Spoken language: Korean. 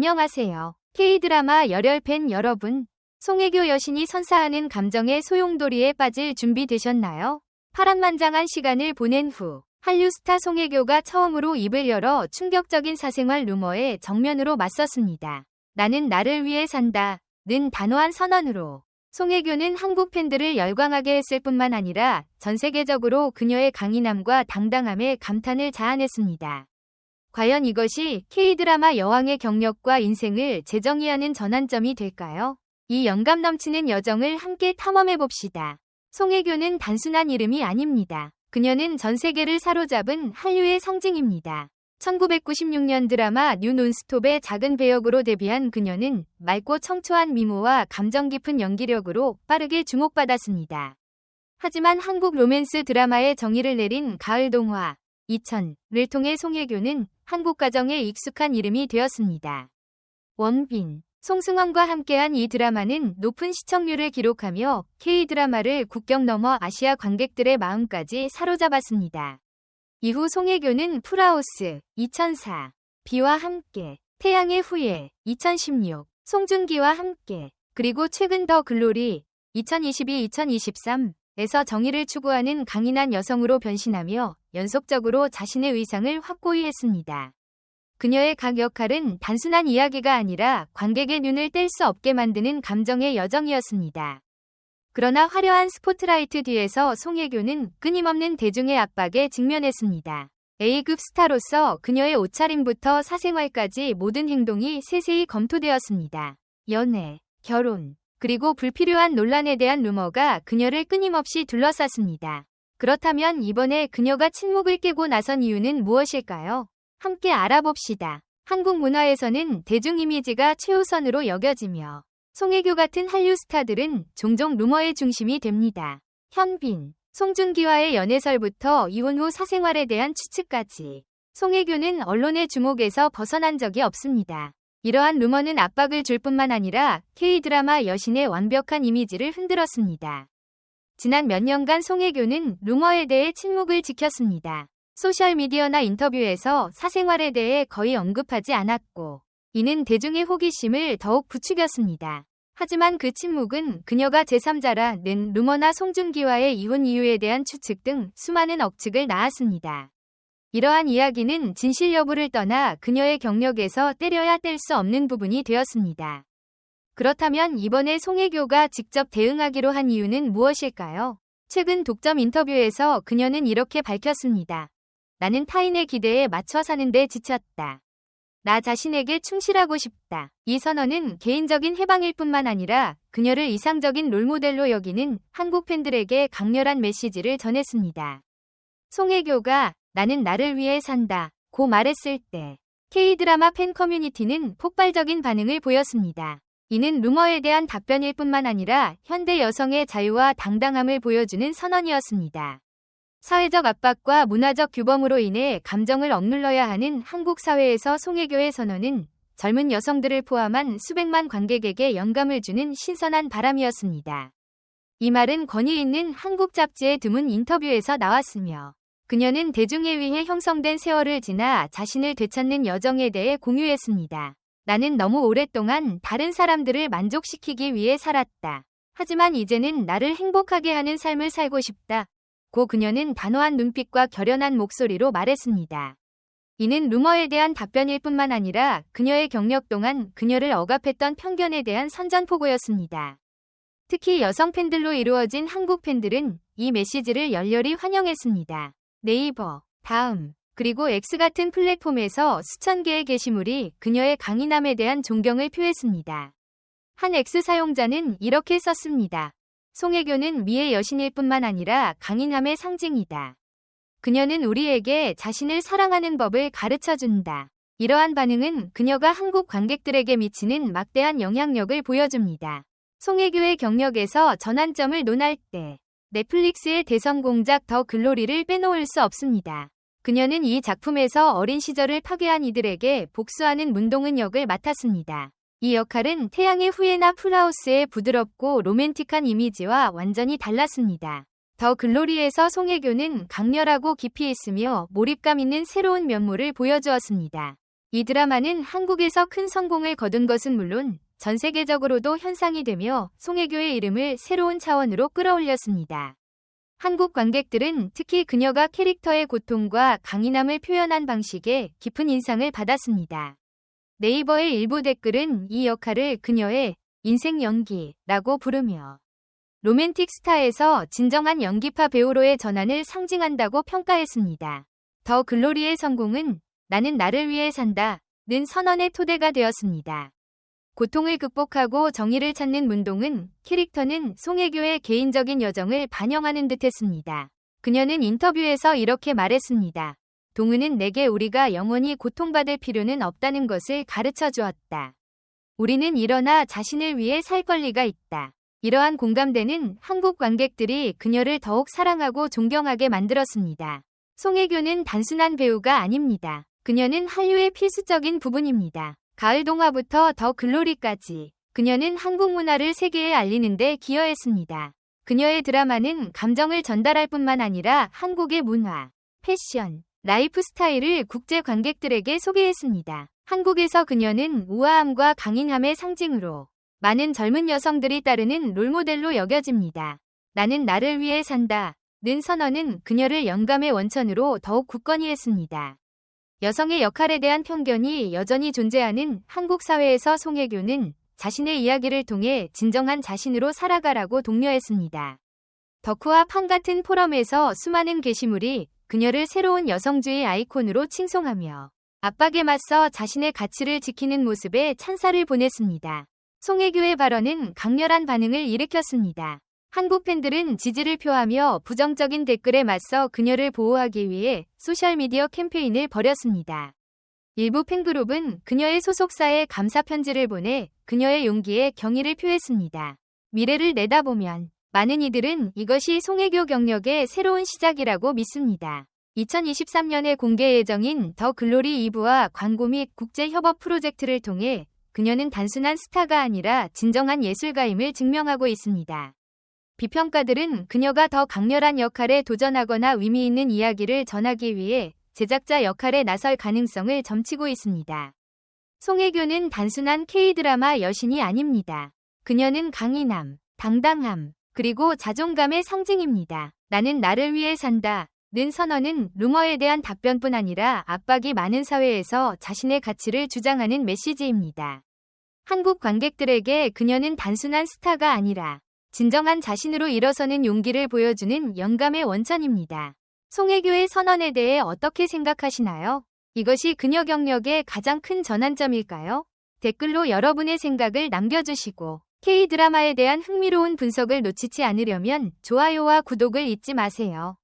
안녕하세요. K드라마 열혈 팬 여러분. 송혜교 여신이 선사하는 감정의 소용돌이에 빠질 준비 되셨나요? 파란만장한 시간을 보낸 후 한류 스타 송혜교가 처음으로 입을 열어 충격적인 사생활 루머에 정면으로 맞섰습니다. 나는 나를 위해 산다 는 단호한 선언으로 송혜교는 한국 팬들을 열광하게 했을 뿐만 아니라 전 세계적으로 그녀의 강인함과 당당함에 감탄을 자아냈습니다. 과연 이것이 K드라마 여왕의 경력과 인생을 재정의하는 전환점이 될까요? 이 영감 넘치는 여정을 함께 탐험해봅시다. 송혜교는 단순한 이름이 아닙니다. 그녀는 전 세계를 사로잡은 한류의 상징입니다. 1996년 드라마 뉴 논스톱의 작은 배역으로 데뷔한 그녀는 맑고 청초한 미모와 감정 깊은 연기력으로 빠르게 주목받았습니다. 하지만 한국 로맨스 드라마에 정의를 내린 가을 동화 2000를 통해 송혜교는 한국 가정에 익숙한 이름이 되었습니다. 원빈, 송승헌과 함께한 이 드라마는 높은 시청률을 기록하며 K드라마를 국경 넘어 아시아 관객들의 마음까지 사로잡았습니다. 이후 송혜교는 풀하우스 2004, 비와 함께, 태양의 후예 2016, 송중기와 함께, 그리고 최근 더 글로리 2022-2023에서 정의를 추구하는 강인한 여성으로 변신하며 연속적으로 자신의 위상을 확고히 했습니다. 그녀의 각 역할은 단순한 이야기가 아니라 관객의 눈을 뗄 수 없게 만드는 감정의 여정이었습니다. 그러나 화려한 스포트라이트 뒤에서 송혜교는 끊임없는 대중의 압박에 직면했습니다. A급 스타로서 그녀의 옷차림부터 사생활까지 모든 행동이 세세히 검토되었습니다. 연애, 결혼, 그리고 불필요한 논란에 대한 루머가 그녀를 끊임없이 둘러쌌습니다. 그렇다면 이번에 그녀가 침묵을 깨고 나선 이유는 무엇일까요? 함께 알아봅시다. 한국 문화에서는 대중 이미지가 최우선으로 여겨지며 송혜교 같은 한류 스타들은 종종 루머의 중심이 됩니다. 현빈, 송중기와의 연애설부터 이혼 후 사생활에 대한 추측까지 송혜교는 언론의 주목에서 벗어난 적이 없습니다. 이러한 루머는 압박을 줄 뿐만 아니라 K드라마 여신의 완벽한 이미지를 흔들었습니다. 지난 몇 년간 송혜교는 루머에 대해 침묵을 지켰습니다. 소셜미디어나 인터뷰에서 사생활에 대해 거의 언급하지 않았고 이는 대중의 호기심을 더욱 부추겼습니다. 하지만 그 침묵은 그녀가 제3자라는 루머나 송중기와의 이혼 이유에 대한 추측 등 수많은 억측을 낳았습니다. 이러한 이야기는 진실 여부를 떠나 그녀의 경력에서 때려야 뗄 수 없는 부분이 되었습니다. 그렇다면 이번에 송혜교가 직접 대응하기로 한 이유는 무엇일까요? 최근 독점 인터뷰에서 그녀는 이렇게 밝혔습니다. 나는 타인의 기대에 맞춰 사는데 지쳤다. 나 자신에게 충실하고 싶다. 이 선언은 개인적인 해방일 뿐만 아니라 그녀를 이상적인 롤모델로 여기는 한국 팬들에게 강렬한 메시지를 전했습니다. 송혜교가 나는 나를 위해 산다 고 말했을 때 K드라마 팬 커뮤니티는 폭발적인 반응을 보였습니다. 이는 루머에 대한 답변일 뿐만 아니라 현대 여성의 자유와 당당함을 보여주는 선언이었습니다. 사회적 압박과 문화적 규범으로 인해 감정을 억눌러야 하는 한국 사회에서 송혜교의 선언은 젊은 여성들을 포함한 수백만 관객에게 영감을 주는 신선한 바람이었습니다. 이 말은 권위 있는 한국 잡지의 드문 인터뷰에서 나왔으며 그녀는 대중에 의해 형성된 세월을 지나 자신을 되찾는 여정에 대해 공유했습니다. 나는 너무 오랫동안 다른 사람들을 만족시키기 위해 살았다. 하지만 이제는 나를 행복하게 하는 삶을 살고 싶다. 고 그녀는 단호한 눈빛과 결연한 목소리로 말했습니다. 이는 루머에 대한 답변일 뿐만 아니라 그녀의 경력 동안 그녀를 억압했던 편견에 대한 선전포고였습니다. 특히 여성 팬들로 이루어진 한국 팬들은 이 메시지를 열렬히 환영했습니다. 네이버, 다음, 그리고 X 같은 플랫폼에서 수천 개의 게시물이 그녀의 강인함에 대한 존경을 표했습니다. 한 X 사용자는 이렇게 썼습니다. 송혜교는 미의 여신일 뿐만 아니라 강인함의 상징이다. 그녀는 우리에게 자신을 사랑하는 법을 가르쳐준다. 이러한 반응은 그녀가 한국 관객들에게 미치는 막대한 영향력을 보여줍니다. 송혜교의 경력에서 전환점을 논할 때 넷플릭스의 대성공작 더 글로리를 빼놓을 수 없습니다. 그녀는 이 작품에서 어린 시절을 파괴한 이들에게 복수하는 문동은 역을 맡았습니다. 이 역할은 태양의 후예나 풀하우스의 부드럽고 로맨틱한 이미지와 완전히 달랐습니다. 더 글로리에서 송혜교는 강렬하고 깊이 있으며 몰입감 있는 새로운 면모를 보여주었습니다. 이 드라마는 한국에서 큰 성공을 거둔 것은 물론 전 세계적으로도 현상이 되며 송혜교의 이름을 새로운 차원으로 끌어올렸습니다. 한국 관객들은 특히 그녀가 캐릭터의 고통과 강인함을 표현한 방식에 깊은 인상을 받았습니다. 네이버의 일부 댓글은 이 역할을 그녀의 인생 연기라고 부르며 로맨틱 스타에서 진정한 연기파 배우로의 전환을 상징한다고 평가했습니다. 더 글로리의 성공은 나는 나를 위해 산다 는 선언의 토대가 되었습니다. 고통을 극복하고 정의를 찾는 문동은 캐릭터는 송혜교의 개인적인 여정을 반영하는 듯했습니다. 그녀는 인터뷰에서 이렇게 말했습니다. 동은은 내게 우리가 영원히 고통받을 필요는 없다는 것을 가르쳐 주었다. 우리는 일어나 자신을 위해 살 권리가 있다. 이러한 공감대는 한국 관객들이 그녀를 더욱 사랑하고 존경하게 만들었습니다. 송혜교는 단순한 배우가 아닙니다. 그녀는 한류의 필수적인 부분입니다. 가을 동화부터 더 글로리까지 그녀는 한국 문화를 세계에 알리는 데 기여했습니다. 그녀의 드라마는 감정을 전달할 뿐만 아니라 한국의 문화, 패션, 라이프 스타일을 국제 관객들에게 소개했습니다. 한국에서 그녀는 우아함과 강인함의 상징으로 많은 젊은 여성들이 따르는 롤모델로 여겨집니다. 나는 나를 위해 산다 는 선언은 그녀를 영감의 원천으로 더욱 굳건히 했습니다. 여성의 역할에 대한 편견이 여전히 존재하는 한국 사회에서 송혜교는 자신의 이야기를 통해 진정한 자신으로 살아가라고 독려했습니다. 덕후와 판 같은 포럼에서 수많은 게시물이 그녀를 새로운 여성주의 아이콘으로 칭송하며 압박에 맞서 자신의 가치를 지키는 모습에 찬사를 보냈습니다. 송혜교의 발언은 강렬한 반응을 일으켰습니다. 한국 팬들은 지지를 표하며 부정적인 댓글에 맞서 그녀를 보호하기 위해 소셜미디어 캠페인을 벌였습니다. 일부 팬그룹은 그녀의 소속사에 감사 편지를 보내 그녀의 용기에 경의를 표했습니다. 미래를 내다보면 많은 이들은 이것이 송혜교 경력의 새로운 시작이라고 믿습니다. 2023년에 공개 예정인 더 글로리 2부와 광고 및 국제 협업 프로젝트를 통해 그녀는 단순한 스타가 아니라 진정한 예술가임을 증명하고 있습니다. 비평가들은 그녀가 더 강렬한 역할에 도전하거나 의미 있는 이야기를 전하기 위해 제작자 역할에 나설 가능성을 점치고 있습니다. 송혜교는 단순한 K-드라마 여신이 아닙니다. 그녀는 강인함, 당당함, 그리고 자존감의 상징입니다. 나는 나를 위해 산다 는 선언은 루머에 대한 답변뿐 아니라 압박이 많은 사회에서 자신의 가치를 주장하는 메시지입니다. 한국 관객들에게 그녀는 단순한 스타가 아니라 진정한 자신으로 일어서는 용기를 보여주는 영감의 원천입니다. 송혜교의 선언에 대해 어떻게 생각하시나요? 이것이 그녀 경력의 가장 큰 전환점일까요? 댓글로 여러분의 생각을 남겨주시고 K-드라마에 대한 흥미로운 분석을 놓치지 않으려면 좋아요와 구독을 잊지 마세요.